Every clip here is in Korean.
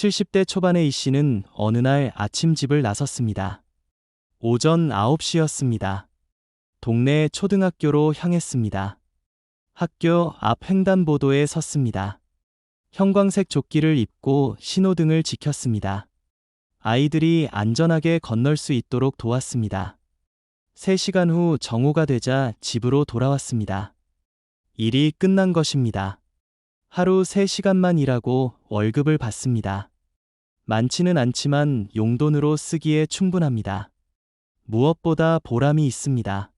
70대 초반의 이 씨는 어느 날 아침 집을 나섰습니다. 오전 9시였습니다. 동네 초등학교로 향했습니다. 학교 앞 횡단보도에 섰습니다. 형광색 조끼를 입고 신호등을 지켰습니다. 아이들이 안전하게 건널 수 있도록 도왔습니다. 3시간 후 정오가 되자 집으로 돌아왔습니다. 일이 끝난 것입니다. 하루 3시간만 일하고 월급을 받습니다. 많지는 않지만 용돈으로 쓰기에 충분합니다. 무엇보다 보람이 있습니다.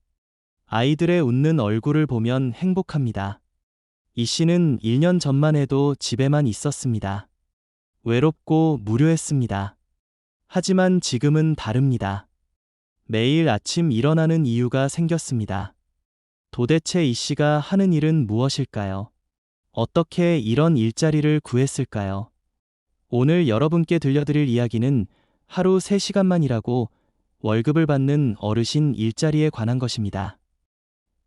아이들의 웃는 얼굴을 보면 행복합니다. 이 씨는 1년 전만 해도 집에만 있었습니다. 외롭고 무료했습니다. 하지만 지금은 다릅니다. 매일 아침 일어나는 이유가 생겼습니다. 도대체 이 씨가 하는 일은 무엇일까요? 어떻게 이런 일자리를 구했을까요? 오늘 여러분께 들려드릴 이야기는 하루 3시간만 일하고 월급을 받는 어르신 일자리에 관한 것입니다.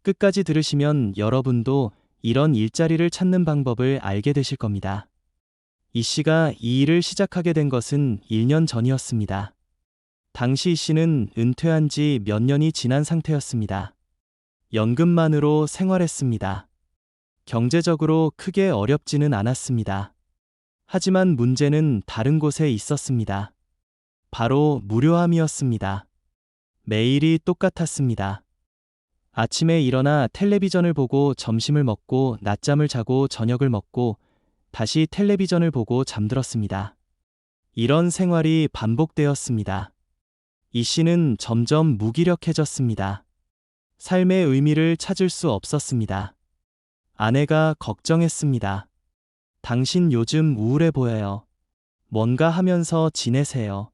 끝까지 들으시면 여러분도 이런 일자리를 찾는 방법을 알게 되실 겁니다. 이 씨가 이 일을 시작하게 된 것은 1년 전이었습니다. 당시 이 씨는 은퇴한 지 몇 년이 지난 상태였습니다. 연금만으로 생활했습니다. 경제적으로 크게 어렵지는 않았습니다. 하지만 문제는 다른 곳에 있었습니다. 바로 무료함이었습니다. 매일이 똑같았습니다. 아침에 일어나 텔레비전을 보고 점심을 먹고 낮잠을 자고 저녁을 먹고 다시 텔레비전을 보고 잠들었습니다. 이런 생활이 반복되었습니다. 이 씨는 점점 무기력해졌습니다. 삶의 의미를 찾을 수 없었습니다. 아내가 걱정했습니다. 당신 요즘 우울해 보여요. 뭔가 하면서 지내세요.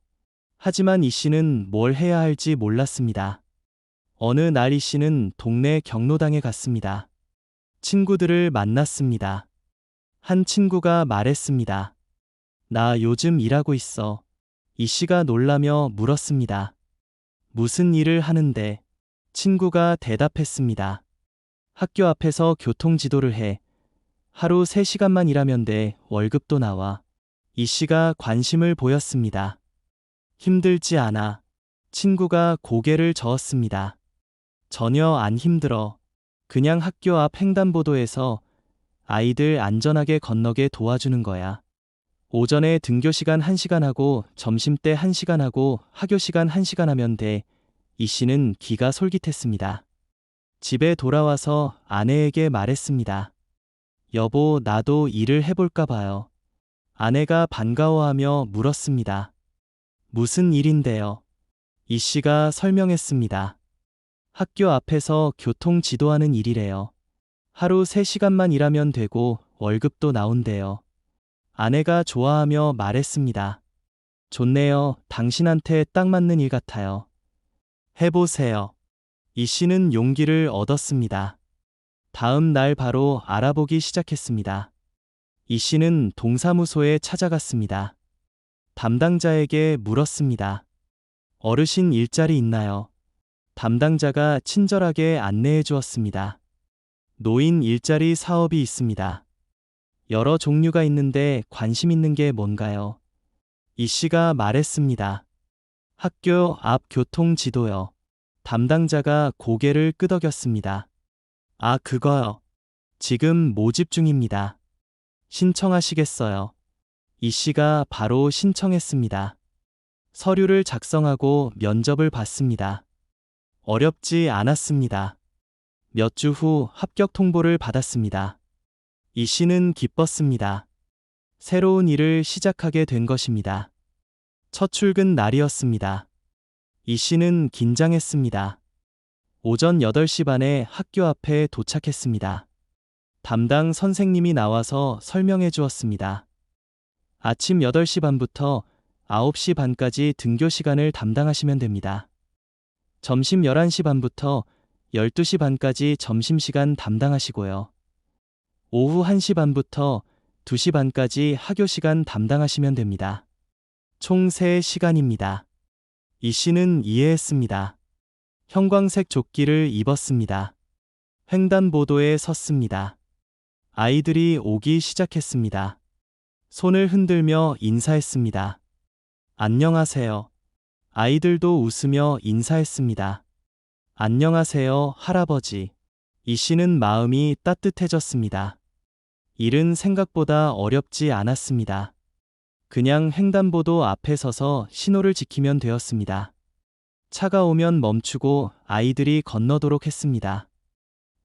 하지만 이 씨는 뭘 해야 할지 몰랐습니다. 어느 날 이 씨는 동네 경로당에 갔습니다. 친구들을 만났습니다. 한 친구가 말했습니다. 나 요즘 일하고 있어. 이 씨가 놀라며 물었습니다. 무슨 일을 하는데? 친구가 대답했습니다. 학교 앞에서 교통지도를 해. 하루 3시간만 일하면 돼. 월급도 나와. 이 씨가 관심을 보였습니다. 힘들지 않아. 친구가 고개를 저었습니다. 전혀 안 힘들어. 그냥 학교 앞 횡단보도에서 아이들 안전하게 건너게 도와주는 거야. 오전에 등교 시간 1시간 하고 점심때 1시간 하고 하교 시간 1시간 하면 돼. 이 씨는 기가 솔깃했습니다. 집에 돌아와서 아내에게 말했습니다. 여보, 나도 일을 해볼까 봐요. 아내가 반가워하며 물었습니다. 무슨 일인데요? 이 씨가 설명했습니다. 학교 앞에서 교통 지도하는 일이래요. 하루 3시간만 일하면 되고 월급도 나온대요. 아내가 좋아하며 말했습니다. 좋네요. 당신한테 딱 맞는 일 같아요. 해보세요. 이 씨는 용기를 얻었습니다. 다음 날 바로 알아보기 시작했습니다. 이 씨는 동사무소에 찾아갔습니다. 담당자에게 물었습니다. 어르신 일자리 있나요? 담당자가 친절하게 안내해 주었습니다. 노인 일자리 사업이 있습니다. 여러 종류가 있는데 관심 있는 게 뭔가요? 이 씨가 말했습니다. 학교 앞 교통 지도요. 담당자가 고개를 끄덕였습니다. 아, 그거요. 지금 모집 중입니다. 신청하시겠어요? 이 씨가 바로 신청했습니다. 서류를 작성하고 면접을 봤습니다. 어렵지 않았습니다. 몇 주 후 합격 통보를 받았습니다. 이 씨는 기뻤습니다. 새로운 일을 시작하게 된 것입니다. 첫 출근 날이었습니다. 이 씨는 긴장했습니다. 오전 8시 반에 학교 앞에 도착했습니다. 담당 선생님이 나와서 설명해 주었습니다. 아침 8시 반부터 9시 반까지 등교 시간을 담당하시면 됩니다. 점심 11시 반부터 12시 반까지 점심시간 담당하시고요. 오후 1시 반부터 2시 반까지 하교 시간 담당하시면 됩니다. 총 3시간입니다. 이 씨는 이해했습니다. 형광색 조끼를 입었습니다. 횡단보도에 섰습니다. 아이들이 오기 시작했습니다. 손을 흔들며 인사했습니다. 안녕하세요. 아이들도 웃으며 인사했습니다. 안녕하세요, 할아버지. 이 씨는 마음이 따뜻해졌습니다. 일은 생각보다 어렵지 않았습니다. 그냥 횡단보도 앞에 서서 신호를 지키면 되었습니다. 차가 오면 멈추고 아이들이 건너도록 했습니다.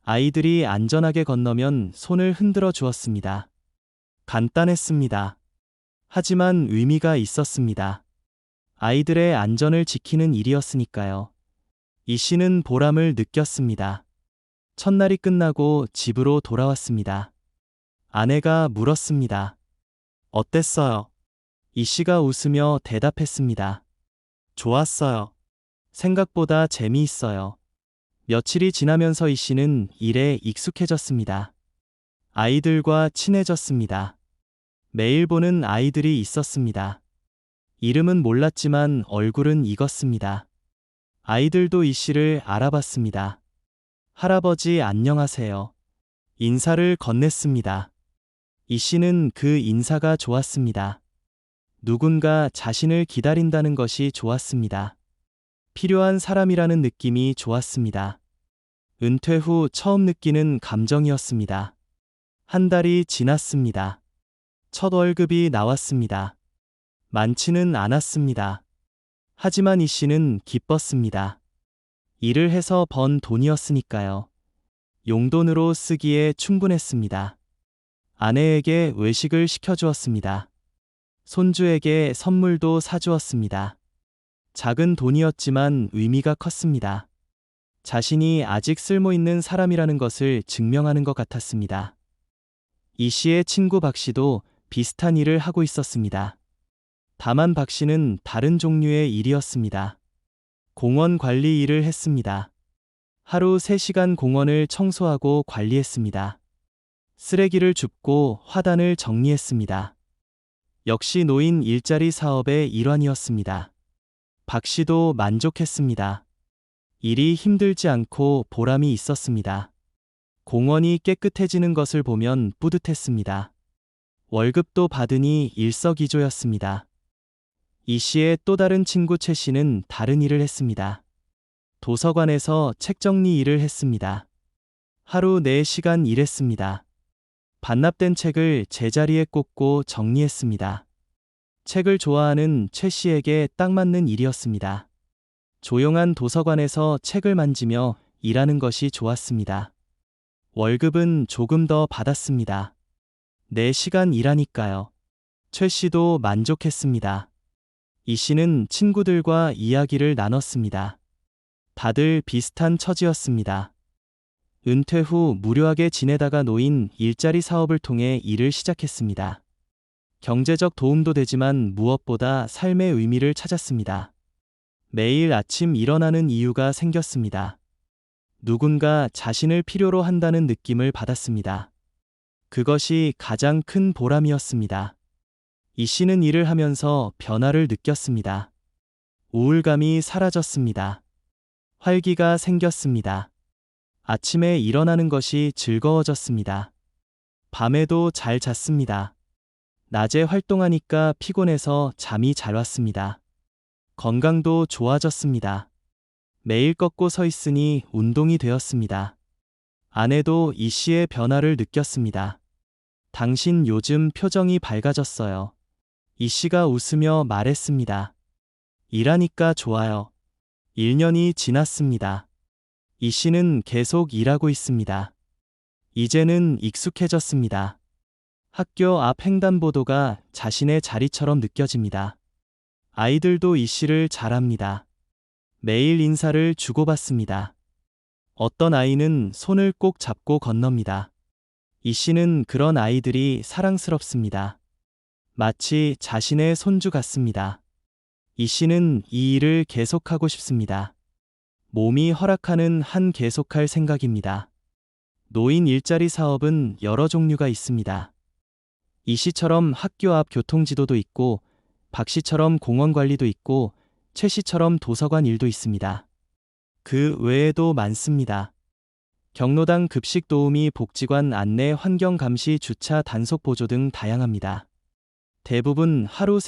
아이들이 안전하게 건너면 손을 흔들어 주었습니다. 간단했습니다. 하지만 의미가 있었습니다. 아이들의 안전을 지키는 일이었으니까요. 이 씨는 보람을 느꼈습니다. 첫날이 끝나고 집으로 돌아왔습니다. 아내가 물었습니다. 어땠어요? 이 씨가 웃으며 대답했습니다. 좋았어요. 생각보다 재미있어요. 며칠이 지나면서 이 씨는 일에 익숙해졌습니다. 아이들과 친해졌습니다. 매일 보는 아이들이 있었습니다. 이름은 몰랐지만 얼굴은 익었습니다. 아이들도 이 씨를 알아봤습니다. 할아버지 안녕하세요. 인사를 건넸습니다. 이 씨는 그 인사가 좋았습니다. 누군가 자신을 기다린다는 것이 좋았습니다. 필요한 사람이라는 느낌이 좋았습니다. 은퇴 후 처음 느끼는 감정이었습니다. 한 달이 지났습니다. 첫 월급이 나왔습니다. 많지는 않았습니다. 하지만 이 씨는 기뻤습니다. 일을 해서 번 돈이었으니까요. 용돈으로 쓰기에 충분했습니다. 아내에게 외식을 시켜주었습니다. 손주에게 선물도 사주었습니다. 작은 돈이었지만 의미가 컸습니다. 자신이 아직 쓸모있는 사람이라는 것을 증명하는 것 같았습니다. 이 씨의 친구 박 씨도 비슷한 일을 하고 있었습니다. 다만 박 씨는 다른 종류의 일이었습니다. 공원 관리 일을 했습니다. 하루 3시간 공원을 청소하고 관리했습니다. 쓰레기를 줍고 화단을 정리했습니다. 역시 노인 일자리 사업의 일환이었습니다. 박 씨도 만족했습니다. 일이 힘들지 않고 보람이 있었습니다. 공원이 깨끗해지는 것을 보면 뿌듯했습니다. 월급도 받으니 일석이조였습니다. 이 씨의 또 다른 친구 최 씨는 다른 일을 했습니다. 도서관에서 책 정리 일을 했습니다. 하루 4시간 일했습니다. 반납된 책을 제자리에 꽂고 정리했습니다. 책을 좋아하는 최 씨에게 딱 맞는 일이었습니다. 조용한 도서관에서 책을 만지며 일하는 것이 좋았습니다. 월급은 조금 더 받았습니다. 4시간 일하니까요. 최 씨도 만족했습니다. 이 씨는 친구들과 이야기를 나눴습니다. 다들 비슷한 처지였습니다. 은퇴 후 무료하게 지내다가 놓인 일자리 사업을 통해 일을 시작했습니다. 경제적 도움도 되지만 무엇보다 삶의 의미를 찾았습니다. 매일 아침 일어나는 이유가 생겼습니다. 누군가 자신을 필요로 한다는 느낌을 받았습니다. 그것이 가장 큰 보람이었습니다. 이 씨는 일을 하면서 변화를 느꼈습니다. 우울감이 사라졌습니다. 활기가 생겼습니다. 아침에 일어나는 것이 즐거워졌습니다. 밤에도 잘 잤습니다. 낮에 활동하니까 피곤해서 잠이 잘 왔습니다. 건강도 좋아졌습니다. 매일 걷고 서 있으니 운동이 되었습니다. 아내도 이 씨의 변화를 느꼈습니다. 당신 요즘 표정이 밝아졌어요. 이 씨가 웃으며 말했습니다. 일하니까 좋아요. 1년이 지났습니다. 이 씨는 계속 일하고 있습니다. 이제는 익숙해졌습니다. 학교 앞 횡단보도가 자신의 자리처럼 느껴집니다. 아이들도 이 씨를 잘합니다. 매일 인사를 주고받습니다. 어떤 아이는 손을 꼭 잡고 건넙니다. 이 씨는 그런 아이들이 사랑스럽습니다. 마치 자신의 손주 같습니다. 이 씨는 이 일을 계속하고 싶습니다. 몸이 허락하는 한 계속할 생각입니다. 노인 일자리 사업은 여러 종류가 있습니다. 이 씨처럼 학교 앞 교통지도도 있고, 박 씨처럼 공원 관리도 있고, 최 씨처럼 도서관 일도 있습니다. 그 외에도 많습니다. 경로당 급식 도우미, 복지관 안내, 환경 감시, 주차 단속 보조 등 다양합니다. 대부분 하루